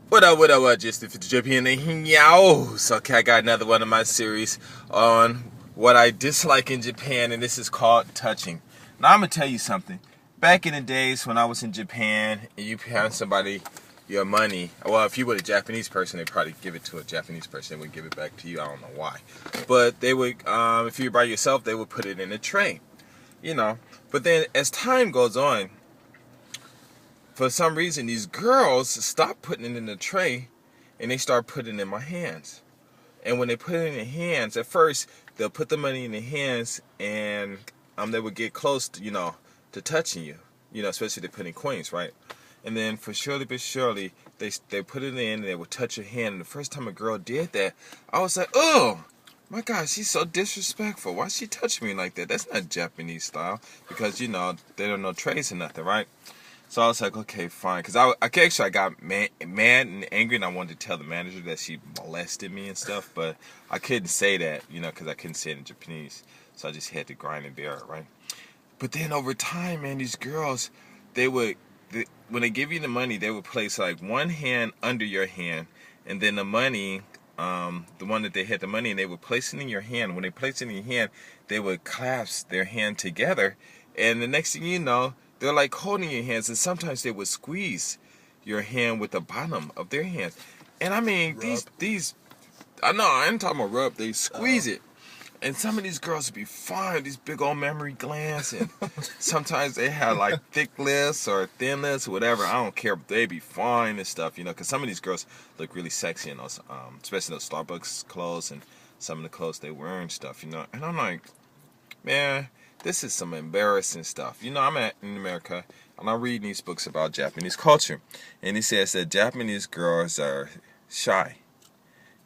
What up, just if it's Japan So, okay, I got another one of my series on what I dislike in Japan, and this is called touching. Now, I'm going to tell you something. Back in the days when I was in Japan, and you hand somebody your money, well, if you were a Japanese person, they'd probably give it to a Japanese person. They would give it back to you. I don't know why. But they would, if you were by yourself, they would put it in a tray, you know. But then as time goes on, for some reason, these girls stop putting it in the tray and they start putting it in my hands. And when they put it in their hands, at first, they'll put the money in their hands and they would get close to touching you. Especially they're putting coins, right? And then for surely but surely, they put it in and they would touch your hand. And the first time a girl did that, I was like, oh, my God, she's so disrespectful. Why she touch me like that? That's not Japanese style. Because, they don't know trays or nothing, right? So I was like, okay, fine. Because I got mad and angry, and I wanted to tell the manager that she molested me and stuff. But I couldn't say that, because I couldn't say it in Japanese. So I just had to grind and bear it, right? But then over time, man, these girls, when they give you the money, they would place like one hand under your hand. And then the money, the one that they had the money, and they would place it in your hand. When they place it in your hand, they would clasp their hand together. And the next thing you know, they're like holding your hands, and sometimes they would squeeze your hand with the bottom of their hands. And I mean, these, I know, I ain't talking about rub, they squeeze it. And some of these girls would be fine, these big old mammary glands, and sometimes they had like thick lips or thin lips or whatever. I don't care, but they be fine and stuff, because some of these girls look really sexy in those, especially those Starbucks clothes and some of the clothes they wear and stuff, And I'm like, man, this is some embarrassing stuff. I'm in America, and I'm reading these books about Japanese culture. And he says that Japanese girls are shy.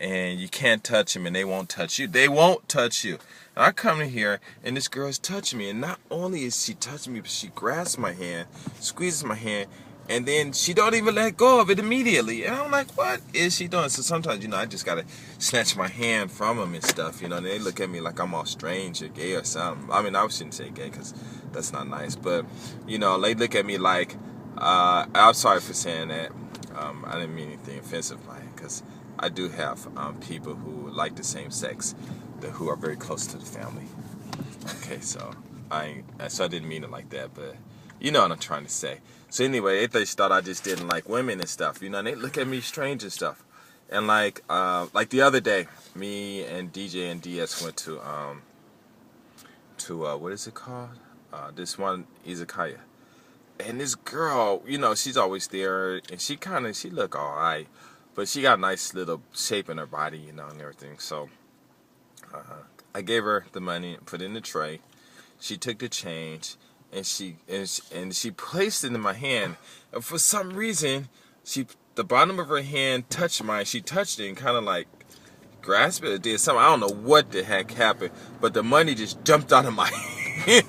And you can't touch them, and they won't touch you. They won't touch you. And I come in here, and this girl's touching me. And not only is she touching me, but she grasps my hand, squeezes my hand, and then she don't even let go of it immediately. And I'm like, what is she doing? So sometimes, I just got to snatch my hand from them and stuff, And they look at me like I'm all strange or gay or something. I mean, I shouldn't say gay because that's not nice. But, they look at me like, I'm sorry for saying that. I didn't mean anything offensive by it, because I do have people who like the same sex who are very close to the family. Okay, so I didn't mean it like that, but you know what I'm trying to say. So anyway, they thought I just didn't like women and stuff, and they look at me strange and stuff. And like the other day, me and DJ and DS went to what is it called? This one izakaya. And this girl, she's always there, and she look alright, but she got a nice little shape in her body, and everything. So I gave her the money, put it in the tray. She took the change, and she placed it in my hand. And for some reason, the bottom of her hand touched mine. She touched it and kind of like grasped it or did something. I don't know what the heck happened, but the money just jumped out of my hand.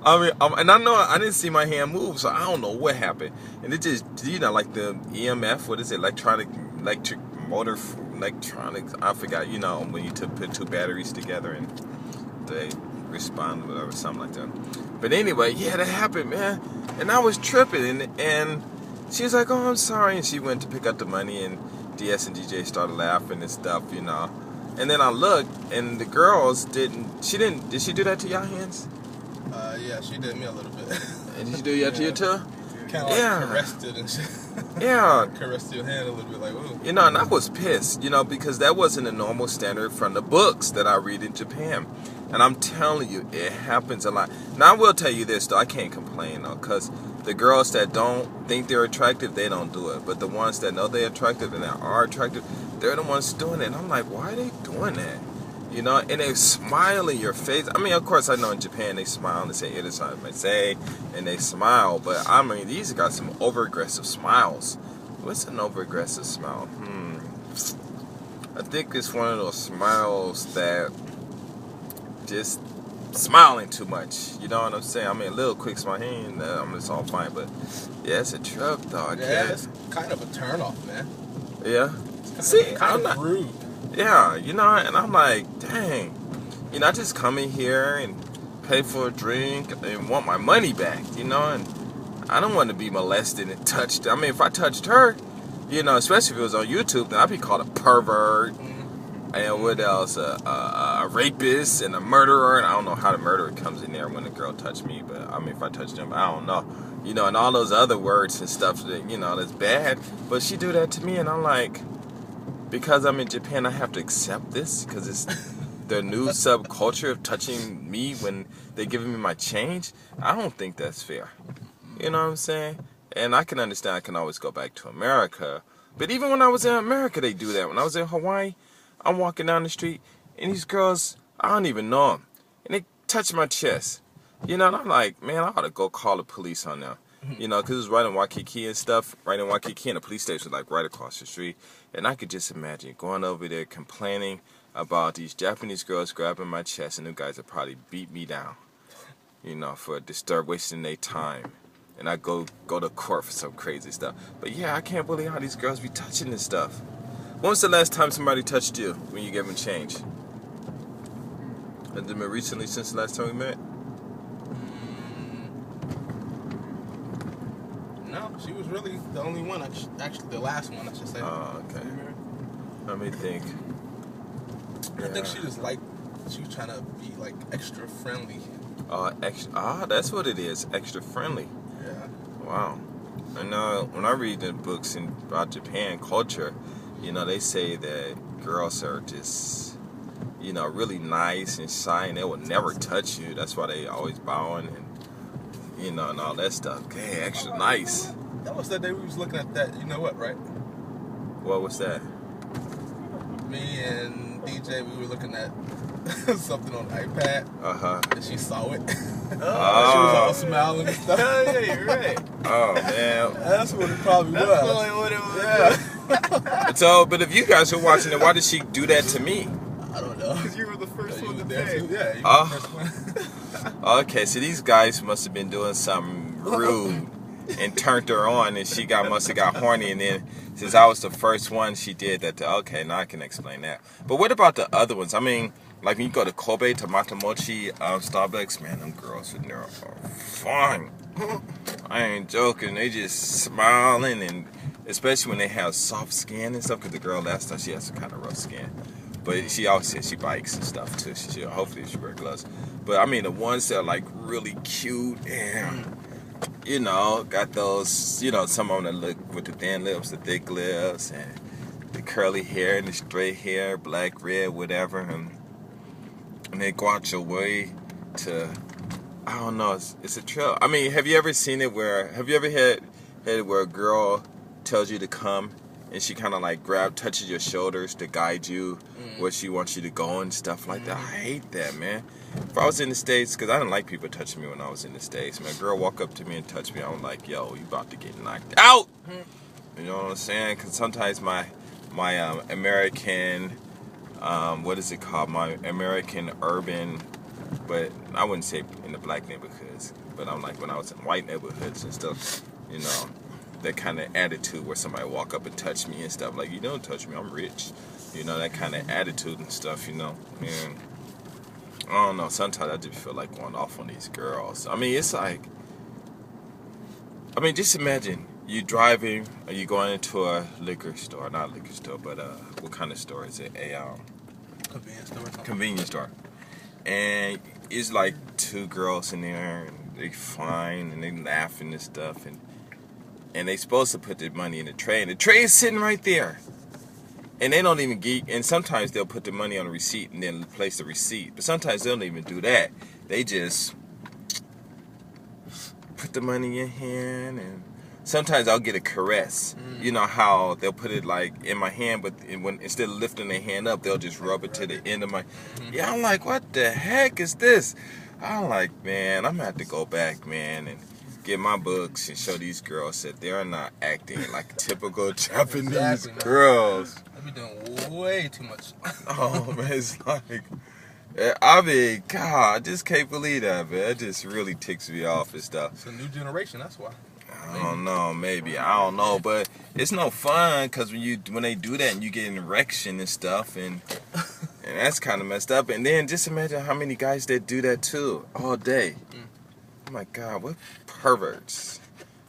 I mean, and I know I didn't see my hand move, so I don't know what happened. And it just, like the EMF, what is it, electric motor, electronics, I forgot, when you put two batteries together and they respond, whatever, something like that. But anyway, yeah, that happened, man. And I was tripping, and she was like, oh, I'm sorry. And she went to pick up the money, and DS and DJ started laughing and stuff, And then I looked, and the girls did she do that to y'all hands? Yeah, she did me a little bit. And did she do that to you too? Kind of like caressed it and shit. Yeah. Caressed your hand a little bit, like, ooh. And I was pissed, because that wasn't a normal standard from the books that I read in Japan. And I'm telling you, it happens a lot. Now, I will tell you this, though, I can't complain, though, because the girls that don't think they're attractive, they don't do it. But the ones that know they're attractive and that are attractive, they're the ones doing it. And I'm like, why are they doing that? And they smile in your face. I mean, of course, I know in Japan they smile and they say "Itadakimasu," and they smile. But I mean, these got some over-aggressive smiles. What's an over-aggressive smile? I think it's one of those smiles that just smiling too much. You know what I'm saying? I mean, a little quick smile, it's all fine. But yeah, it's a trip, dog. Yeah, it's kind of a turn-off, man. Yeah. Kind of rude. Yeah, and I'm like, dang. I just come in here and pay for a drink and want my money back, and I don't want to be molested and touched. I mean, if I touched her, You know, especially if it was on YouTube, then I'd be called a pervert. And what else? A rapist and a murderer. And I don't know how the murderer comes in there when a girl touched me, but I mean, if I touched them, I don't know. You know, and all those other words and stuff that, you know, that's bad. But she do that to me, and I'm like, because I'm in Japan, I have to accept this because it's their new subculture of touching me when they're giving me my change. I don't think that's fair. You know what I'm saying? And I can understand I can always go back to America. But even when I was in America, they do that. When I was in Hawaii, I'm walking down the street, and these girls, I don't even know them, and they touch my chest. You know, and I'm like, man, I ought to go call the police on them. You know, because it was right in Waikiki and stuff, right in Waikiki, and the police station was like right across the street. And I could just imagine going over there complaining about these Japanese girls grabbing my chest, and them guys would probably beat me down, you know, for wasting their time. And I go to court for some crazy stuff. But yeah, I can't believe how these girls be touching this stuff. When was the last time somebody touched you when you gave them change? Has it been recently since the last time we met? No, she was really the only one. Actually, the last one, I should say. Oh, okay. Let me think. I think she was trying to be like extra friendly. That's what it is. Extra friendly. Yeah. Wow. And when I read the books about Japan culture, you know, they say that girls are just, you know, really nice and shy, and they will never touch you. That's why they always bowing and, you know, and all that stuff. Okay, extra nice. That was that day we was looking at that. You know what, right? What was that? Me and DJ, we were looking at something on the iPad. And she saw it. She was all smiling and stuff. Yeah, you're right. Oh, man. That's what it probably was. That's probably what it was. Yeah. So, but if you guys were watching it, why did she do that to me? I don't know. Because you were the first one to there. pay. Yeah, you were the first one. Okay, so these guys must have been doing something rude and turned her on, and she must have got horny, and then since I was the first one, she did that. Okay, now I can explain that. But what about the other ones? I mean, like when you go to Kobe, to Matamochi, Starbucks, man, them girls in there are fun. I ain't joking. They just smiling, and especially when they have soft skin and stuff, because the girl last time, she has some kind of rough skin. But she always says she bikes and stuff too. Hopefully she wears gloves. But I mean, the ones that are like really cute and, you know, got those, you know, some of them that look with the thin lips, the thick lips, and the curly hair and the straight hair, black, red, whatever. And they go out your way to, I don't know, it's a trail. I mean, have you ever seen it have you ever had it where a girl tells you to come, and she kind of like touches your shoulders to guide you where she wants you to go and stuff like that? I hate that, man. If I was in the States, because I didn't like people touching me when I was in the States, man, a girl walk up to me and touch me, I'm like, yo, you about to get knocked out. You know what I'm saying? Because sometimes my American, what is it called? My American urban, but I wouldn't say in the black neighborhoods, but I'm like when I was in white neighborhoods and stuff, you know, that kind of attitude where somebody walk up and touch me and stuff, like, you don't touch me, I'm rich. You know, that kind of attitude and stuff, you know. And I don't know, sometimes I just feel like going off on these girls. I mean, it's like, I mean, just imagine you driving, or you going into a liquor store, not a liquor store, but what kind of store is it? Convenience store. Convenience store. And it's like two girls in there, and they fine, and they laughing and stuff, and they supposed to put their money in the tray, and the tray is sitting right there. And they don't even and sometimes they'll put the money on the receipt and then place the receipt. But sometimes they don't even do that. They just put the money in your hand, and sometimes I'll get a caress. You know how they'll put it like in my hand, but instead of lifting their hand up, they'll just rub it to the end of my. Yeah, I'm like, what the heck is this? I'm like, man, I'm gonna have to go back, man, and get my books and show these girls that they're not acting like typical Japanese girls. They be doing way too much. Oh man, it's like, I mean, God, I just can't believe that, man. It just really ticks me off and stuff. It's a new generation, that's why. I don't know, maybe, I don't know, but it's no fun because when they do that and you get an erection and stuff, and that's kind of messed up. And then just imagine how many guys that do that too all day. Oh my God, what perverts.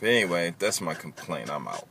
But anyway, that's my complaint. I'm out.